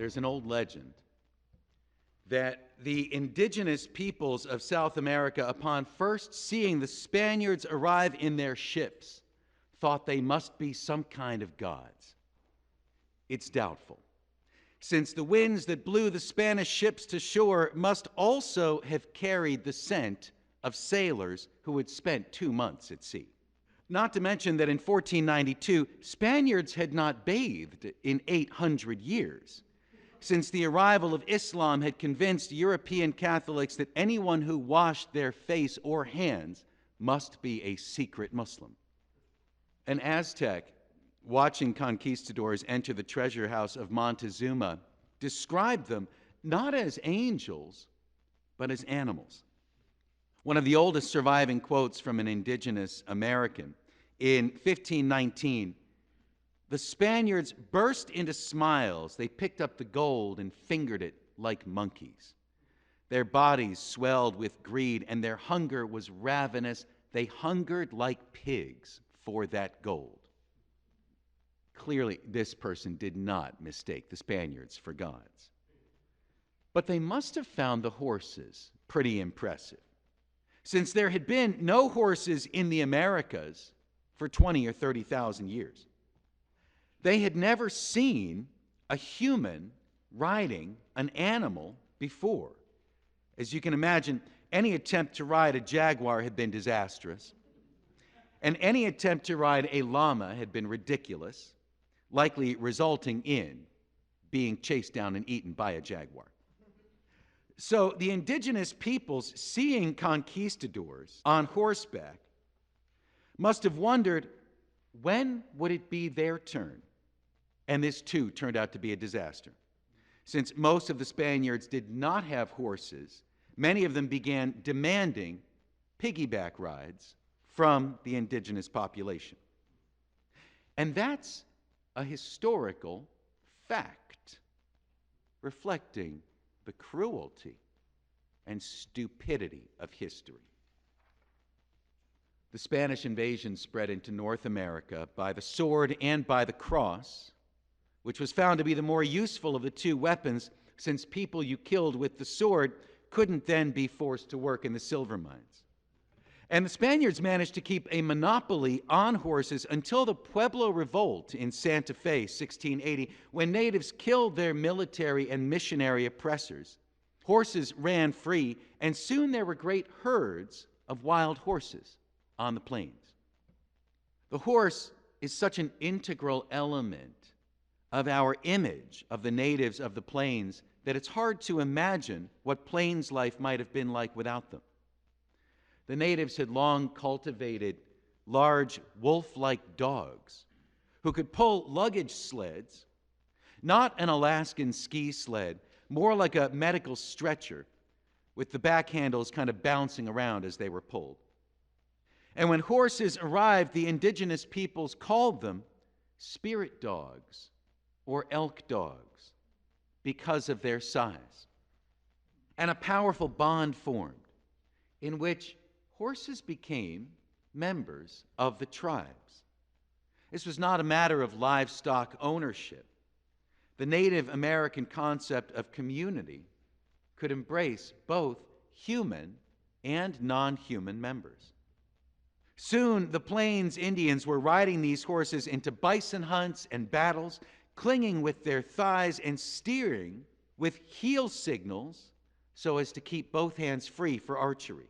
there's an old legend that the indigenous peoples of South America, upon first seeing the Spaniards arrive in their ships, thought they must be some kind of gods. It's doubtful, since the winds that blew the Spanish ships to shore must also have carried the scent of sailors who had spent 2 months at sea. Not to mention that in 1492, Spaniards had not bathed in 800 years, since the arrival of Islam had convinced European Catholics that anyone who washed their face or hands must be a secret Muslim. An Aztec, watching conquistadors enter the treasure house of Montezuma, described them not as angels, but as animals. One of the oldest surviving quotes from an indigenous American, in 1519, the Spaniards burst into smiles. They picked up the gold and fingered it like monkeys. Their bodies swelled with greed, and their hunger was ravenous. They hungered like pigs for that gold. Clearly, this person did not mistake the Spaniards for gods. But they must have found the horses pretty impressive, since there had been no horses in the Americas for 20 or 30,000 years. They had never seen a human riding an animal before. As you can imagine, any attempt to ride a jaguar had been disastrous, and any attempt to ride a llama had been ridiculous, likely resulting in being chased down and eaten by a jaguar. So the indigenous peoples, seeing conquistadors on horseback, must have wondered, when would it be their turn? And this too turned out to be a disaster. Since most of the Spaniards did not have horses, many of them began demanding piggyback rides from the indigenous population. And that's a historical fact, reflecting the cruelty and stupidity of history. The Spanish invasion spread into North America by the sword and by the cross, which was found to be the more useful of the two weapons, since people you killed with the sword couldn't then be forced to work in the silver mines. And the Spaniards managed to keep a monopoly on horses until the Pueblo Revolt in Santa Fe, 1680, when natives killed their military and missionary oppressors. Horses ran free, and soon there were great herds of wild horses on the plains. The horse is such an integral element of our image of the natives of the plains that it's hard to imagine what plains life might have been like without them. The natives had long cultivated large wolf-like dogs who could pull luggage sleds, not an Alaskan ski sled, more like a medical stretcher, with the back handles kind of bouncing around as they were pulled. And when horses arrived, the indigenous peoples called them spirit dogs or elk dogs because of their size. And a powerful bond formed in which horses became members of the tribes. This was not a matter of livestock ownership. The Native American concept of community could embrace both human and non-human members. Soon, the Plains Indians were riding these horses into bison hunts and battles, clinging with their thighs and steering with heel signals so as to keep both hands free for archery.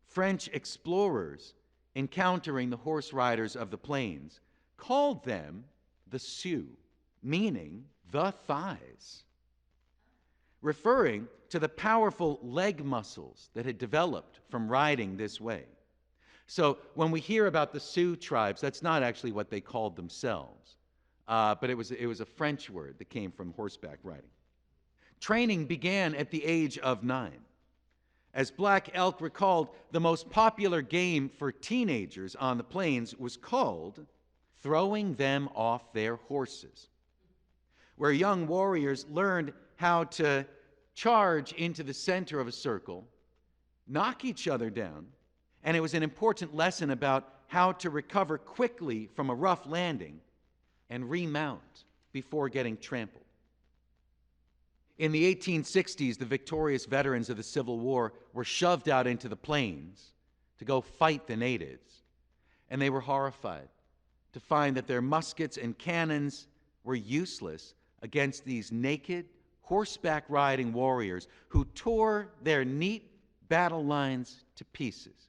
French explorers, encountering the horse riders of the plains, called them the Sioux, meaning the thighs, referring to the powerful leg muscles that had developed from riding this way. So when we hear about the Sioux tribes, that's not actually what they called themselves, but it was a French word that came from horseback riding. Training began at the age of 9. As Black Elk recalled, the most popular game for teenagers on the plains was called throwing them off their horses, where young warriors learned how to charge into the center of a circle, knock each other down, and it was an important lesson about how to recover quickly from a rough landing and remount before getting trampled. In the 1860s, the victorious veterans of the Civil War were shoved out into the plains to go fight the natives. And they were horrified to find that their muskets and cannons were useless against these naked, horseback riding warriors who tore their neat battle lines to pieces.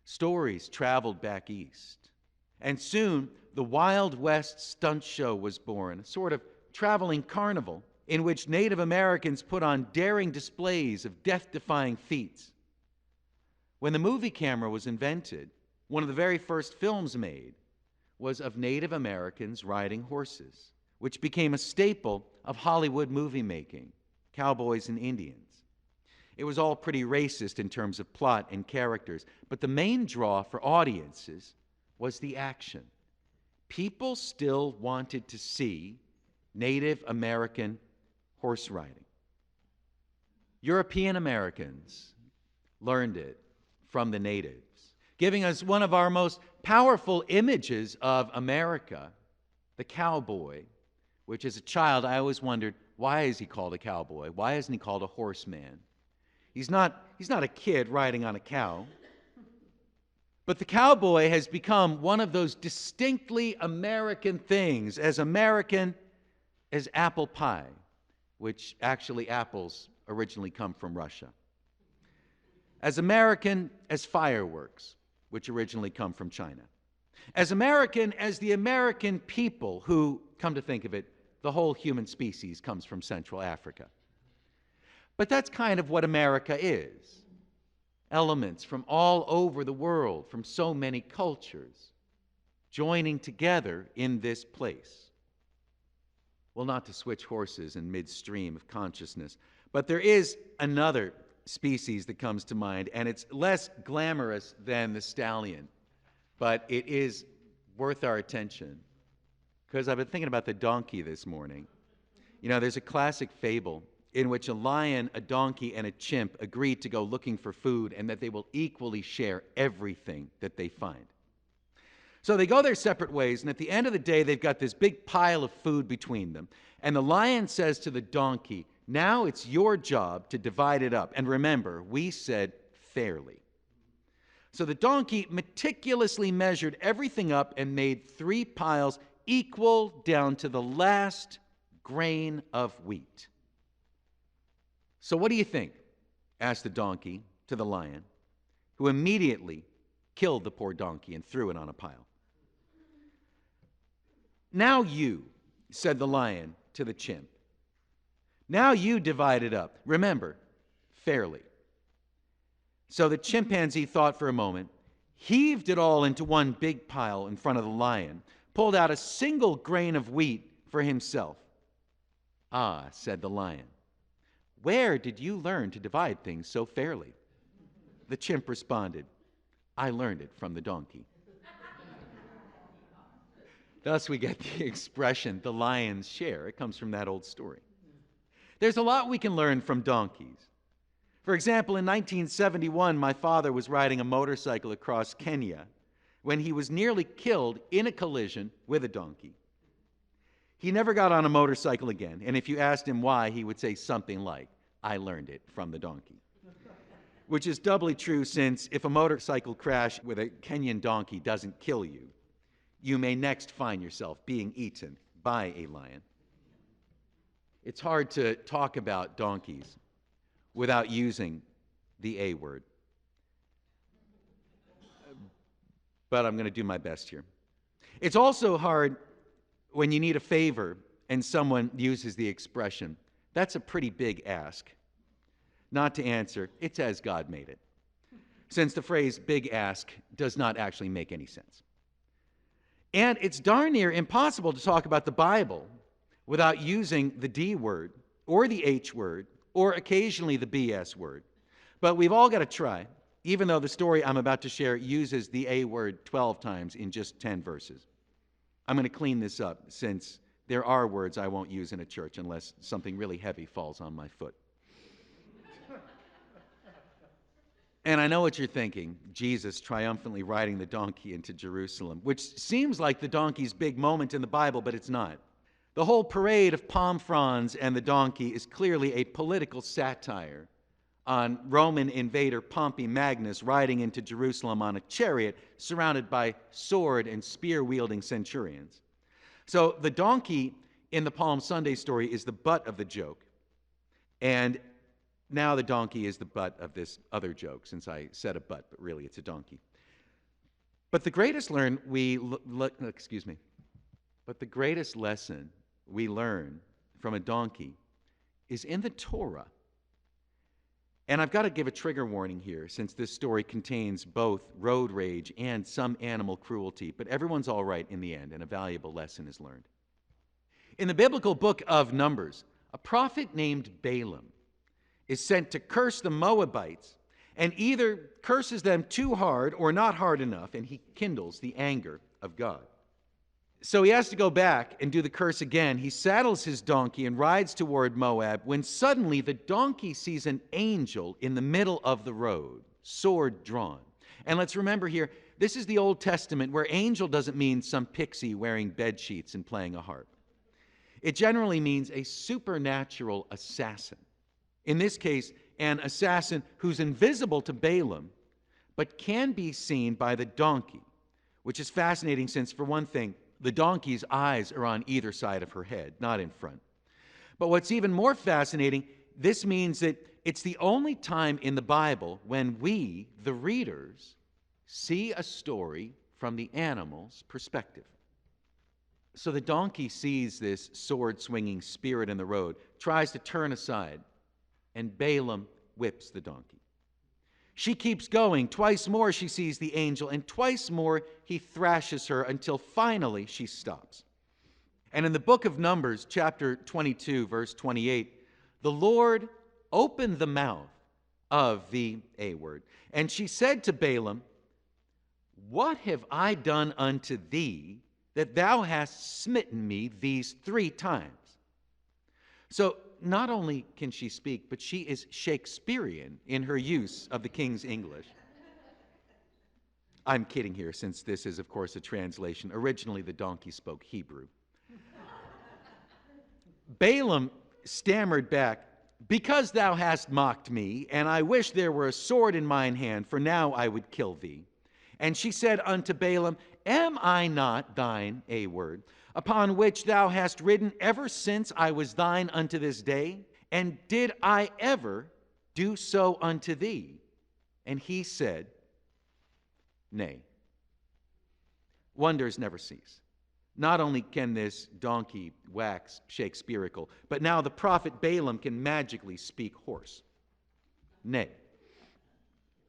Stories traveled back east, and soon the Wild West stunt show was born, a sort of traveling carnival in which Native Americans put on daring displays of death-defying feats. When the movie camera was invented, one of the very first films made was of Native Americans riding horses, which became a staple of Hollywood movie making, cowboys and Indians. It was all pretty racist in terms of plot and characters, but the main draw for audiences was the action. People still wanted to see Native American horse riding. European Americans learned it from the natives, giving us one of our most powerful images of America, the cowboy, which as a child I always wondered, why is he called a cowboy? Why isn't he called a horseman? He's not a kid riding on a cow. But the cowboy has become one of those distinctly American things, as American as apple pie, which actually apples originally come from Russia. As American as fireworks, which originally come from China. As American as the American people who, come to think of it, the whole human species comes from Central Africa. But that's kind of what America is. Elements from all over the world, from so many cultures, joining together in this place. Well, not to switch horses in midstream of consciousness, but there is another species that comes to mind, and it's less glamorous than the stallion, but it is worth our attention, because I've been thinking about the donkey this morning. You know, there's a classic fable in which a lion, a donkey, and a chimp agreed to go looking for food and that they will equally share everything that they find. So they go their separate ways, and at the end of the day, they've got this big pile of food between them. And the lion says to the donkey, "Now it's your job to divide it up. And remember, we said fairly." So the donkey meticulously measured everything up and made 3 piles equal down to the last grain of wheat. "So what do you think?" asked the donkey to the lion, who immediately killed the poor donkey and threw it on a pile. "Now you," said the lion to the chimp. "Now you divide it up. Remember, fairly." So the chimpanzee thought for a moment, heaved it all into one big pile in front of the lion, pulled out a single grain of wheat for himself. "Ah," said the lion, "where did you learn to divide things so fairly?" The chimp responded, "I learned it from the donkey." Thus we get the expression, the lion's share. It comes from that old story. There's a lot we can learn from donkeys. For example, in 1971, my father was riding a motorcycle across Kenya when he was nearly killed in a collision with a donkey. He never got on a motorcycle again, and if you asked him why, he would say something like, "I learned it from the donkey." Which is doubly true since if a motorcycle crash with a Kenyan donkey doesn't kill you, you may next find yourself being eaten by a lion. It's hard to talk about donkeys without using the A word. But I'm going to do my best here. It's also hard when you need a favor and someone uses the expression, "That's a pretty big ask," not to answer, "It's as God made it," since the phrase big ask does not actually make any sense. And it's darn near impossible to talk about the Bible without using the D word, or the H word, or occasionally the BS word. But we've all got to try, even though the story I'm about to share uses the A word 12 times in just 10 verses. I'm going to clean this up, since there are words I won't use in a church unless something really heavy falls on my foot. And I know what you're thinking, Jesus triumphantly riding the donkey into Jerusalem, which seems like the donkey's big moment in the Bible, but it's not. The whole parade of palm fronds and the donkey is clearly a political satire on Roman invader Pompey Magnus riding into Jerusalem on a chariot surrounded by sword and spear-wielding centurions. So the donkey in the Palm Sunday story is the butt of the joke. And now the donkey is the butt of this other joke, since I said a butt, but really it's a donkey. But the greatest lesson we learn from a donkey is in the Torah. And I've got to give a trigger warning here, since this story contains both road rage and some animal cruelty, but everyone's all right in the end, and a valuable lesson is learned. In the biblical book of Numbers, a prophet named Balaam is sent to curse the Moabites, and either curses them too hard or not hard enough, and he kindles the anger of God. So he has to go back and do the curse again. He saddles his donkey and rides toward Moab, when suddenly the donkey sees an angel in the middle of the road, sword drawn. And let's remember here, this is the Old Testament, where angel doesn't mean some pixie wearing bed sheets and playing a harp. It generally means a supernatural assassin. In this case, an assassin who's invisible to Balaam, but can be seen by the donkey, which is fascinating since, for one thing, the donkey's eyes are on either side of her head, not in front. But what's even more fascinating, this means that it's the only time in the Bible when we, the readers, see a story from the animal's perspective. So the donkey sees this sword-swinging spirit in the road, tries to turn aside, and Balaam whips the donkey. She keeps going. Twice more she sees the angel, and twice more he thrashes her until finally she stops. And in the book of Numbers, chapter 22, verse 28, the Lord opened the mouth of the A-word, and she said to Balaam, "What have I done unto thee, that thou hast smitten me these 3 times?" So not only can she speak, but she is Shakespearean in her use of the King's English. I'm kidding here, since this is, of course, a translation. Originally, the donkey spoke Hebrew. Balaam stammered back, "Because thou hast mocked me, and I wish there were a sword in mine hand, for now I would kill thee." And she said unto Balaam, "Am I not thine A-word, upon which thou hast ridden ever since I was thine unto this day? And did I ever do so unto thee?" And he said, "Nay." Wonders never cease. Not only can this donkey wax Shakespearical, but now the prophet Balaam can magically speak horse. Nay.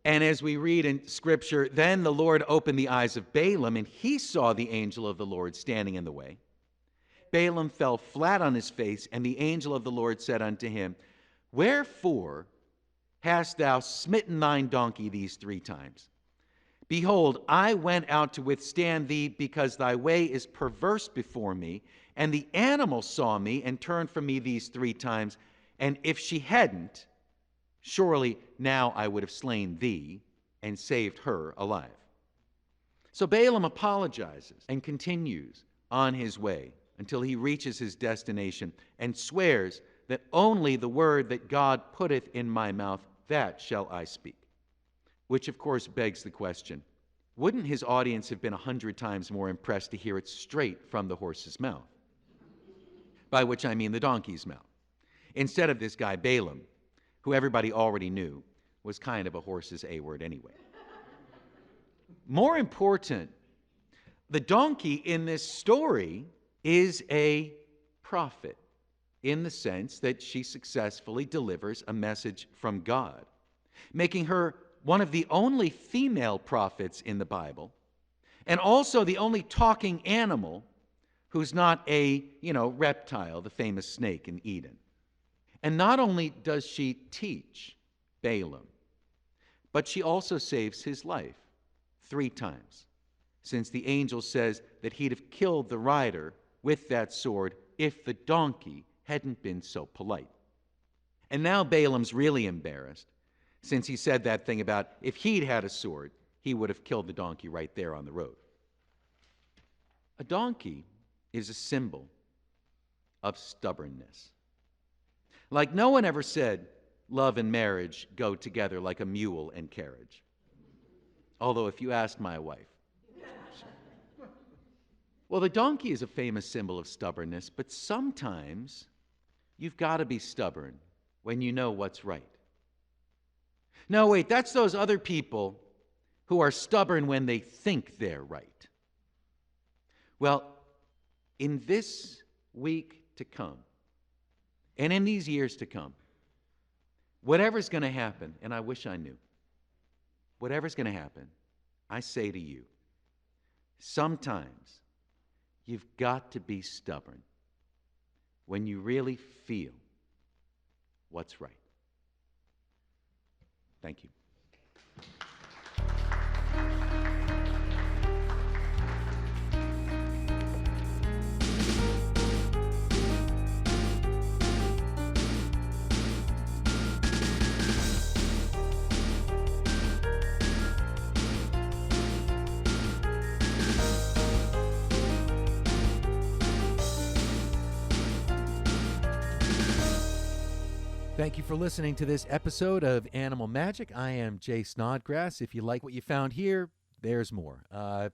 And as we read in Scripture, then the Lord opened the eyes of Balaam, and he saw the angel of the Lord standing in the way. Balaam fell flat on his face, and the angel of the Lord said unto him, "Wherefore hast thou smitten thine donkey these 3 times? Behold, I went out to withstand thee, because thy way is perverse before me, and the animal saw me and turned from me these 3 times, and if she hadn't, surely now I would have slain thee and saved her alive." So Balaam apologizes and continues on his way until he reaches his destination and swears that only the word that God putteth in my mouth, that shall I speak. Which, of course, begs the question, wouldn't his audience have been 100 times more impressed to hear it straight from the horse's mouth? By which I mean the donkey's mouth. Instead of this guy Balaam, who everybody already knew was kind of a horse's A-word anyway. More important, the donkey in this story is a prophet, in the sense that she successfully delivers a message from God, making her one of the only female prophets in the Bible, and also the only talking animal who's not a, reptile, the famous snake in Eden. And not only does she teach Balaam, but she also saves his life 3 times, since the angel says that he'd have killed the rider with that sword if the donkey hadn't been so polite. And now Balaam's really embarrassed, since he said that thing about if he'd had a sword, he would have killed the donkey right there on the road. A donkey is a symbol of stubbornness. Like no one ever said love and marriage go together like a mule and carriage. Although if you ask my wife. Well, the donkey is a famous symbol of stubbornness, but sometimes you've got to be stubborn when you know what's right. No, wait, that's those other people who are stubborn when they think they're right. Well, in this week to come, and in these years to come, whatever's going to happen, and I wish I knew, whatever's going to happen, I say to you, sometimes you've got to be stubborn when you really feel what's right. Thank you. Thank you for listening to this episode of Animal Magic. I am Jay Snodgrass. If you like what you found here, there's more.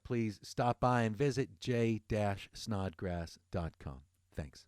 Please stop by and visit j-snodgrass.com. Thanks.